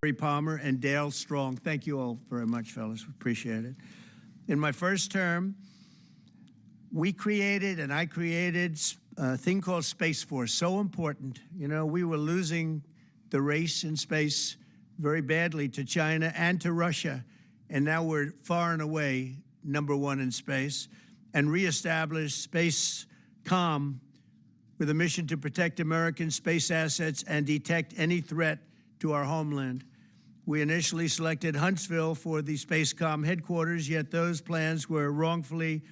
Barry Palmer, and Dale Strong. Thank you all very much, fellas. Appreciate it. In my first term, I created a thing called Space Force, so important. You know, we were losing the race in space very badly to China and to Russia, and now we're far and away #1 in space, and reestablished Spacecom with a mission to protect American space assets and detect any threat to our homeland. We initially selected Huntsville for the Spacecom headquarters, yet those plans were wrongfully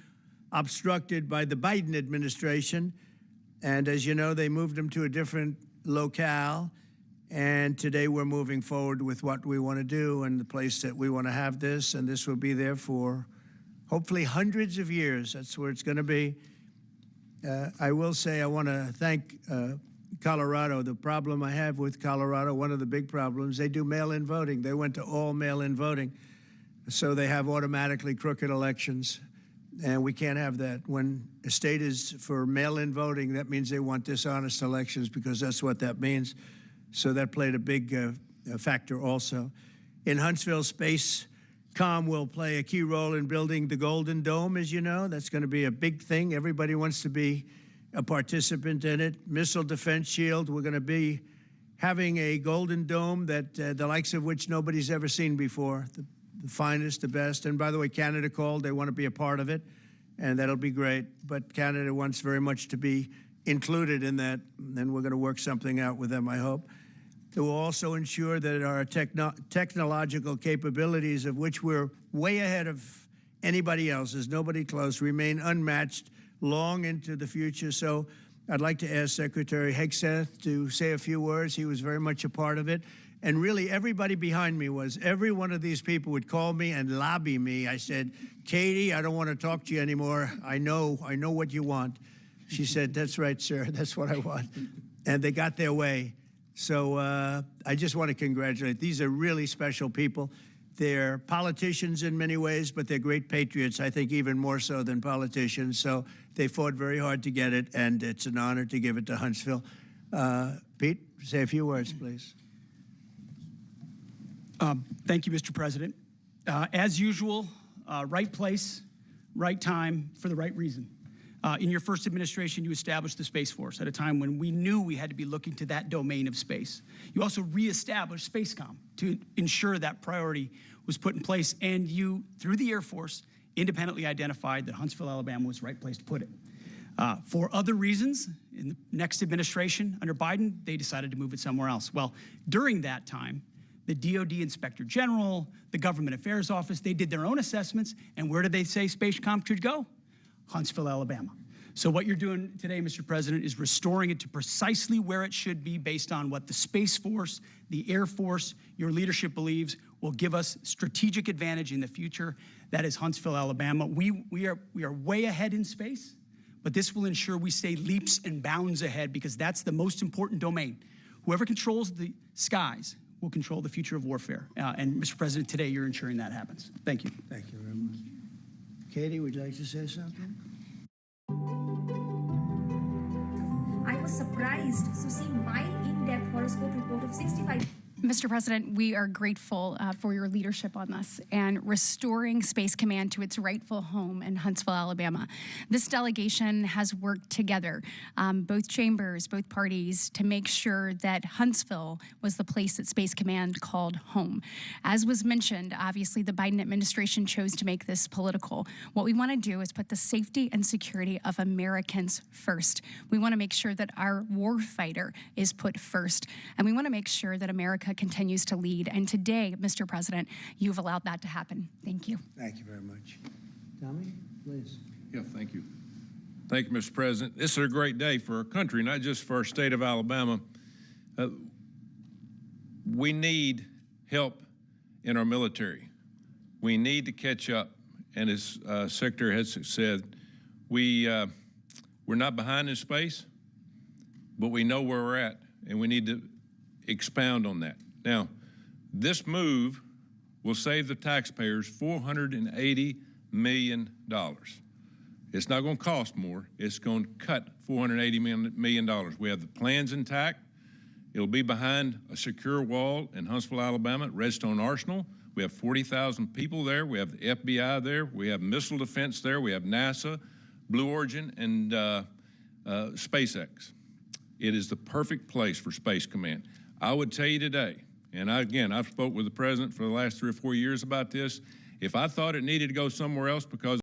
obstructed by the Biden administration. And as you know, they moved them to a different locale. And today we're moving forward with what we want to do and the place that we want to have this. And this will be there for hopefully hundreds of years. That's where it's going to be. I will say I want to thank Colorado. The problem I have with Colorado, one of the big problems, they do mail-in voting. They went to all mail-in voting. So they have automatically crooked elections. And we can't have that. When a state is for mail-in voting, that means they want dishonest elections, because that's what that means. So that played a big factor also. In Huntsville, Spacecom will play a key role in building the Golden Dome, as you know. That's going to be a big thing. Everybody wants to be a participant in it. Missile defense shield. We're going to be having a Golden Dome that the likes of which nobody's ever seen before. The finest, the best. And by the way, Canada called. They want to be a part of it, and that'll be great. But Canada wants very much to be included in that, and we're going to work something out with them, I hope. It will also ensure that our technological capabilities, of which we're way ahead of anybody else, there's nobody close, remain unmatched long into the future. So I'd like to ask Secretary Hegseth to say a few words. He was very much a part of it. And really, everybody behind me was. Every one of these people would call me and lobby me. I said, Katie, I don't want to talk to you anymore. I know what you want. She said, that's right, sir. That's what I want. And they got their way. So I just want to congratulate. These are really special people. They're politicians in many ways, but they're great patriots, I think even more so than politicians. So they fought very hard to get it, and it's an honor to give it to Huntsville. Pete, say a few words, please. Thank you, Mr. President. As usual, right place, right time, for the right reason. In your first administration, you established the Space Force at a time when we knew we had to be looking to that domain of space. You also reestablished Spacecom to ensure that priority was put in place, and you, through the Air Force, independently identified that Huntsville, Alabama was the right place to put it. For other reasons, in the next administration under Biden, they decided to move it somewhere else. Well, during that time, the DOD Inspector General, the Government Affairs Office, they did their own assessments, and where did they say Spacecom should go? Huntsville, Alabama. So what you're doing today, Mr. President, is restoring it to precisely where it should be based on what the Space Force, the Air Force, your leadership believes will give us strategic advantage in the future. That is Huntsville, Alabama. We are way ahead in space, but this will ensure we stay leaps and bounds ahead, because that's the most important domain. Whoever controls the skies will control the future of warfare. And Mr. President, today you're ensuring that happens. Thank you. Thank you very much. Katie, would you like to say something? I was surprised to see my in-depth horoscope report of 65. Mr. President, we are grateful for your leadership on this and restoring Space Command to its rightful home in Huntsville, Alabama. This delegation has worked together, both chambers, both parties, to make sure that Huntsville was the place that Space Command called home. As was mentioned, obviously the Biden administration chose to make this political. What we want to do is put the safety and security of Americans first. We want to make sure that our warfighter is put first, and we want to make sure that America continues to lead. And today, Mr. President, you've allowed that to happen. Thank you. Thank you very much. Tommy, please. Yeah, thank you. Thank you, Mr. President. This is a great day for our country, not just for our state of Alabama. We need help in our military. We need to catch up. And as Secretary has said, we're not behind in space, but we know where we're at, and we need to expound on that. Now, this move will save the taxpayers $480 million. It's not going to cost more. It's going to cut $480 million. We have the plans intact. It'll be behind a secure wall in Huntsville, Alabama, at Redstone Arsenal. We have 40,000 people there. We have the FBI there. We have missile defense there. We have NASA, Blue Origin, and SpaceX. It is the perfect place for Space Command. I would tell you today, and I've spoke with the president for the last 3 or 4 years about this, if I thought it needed to go somewhere else because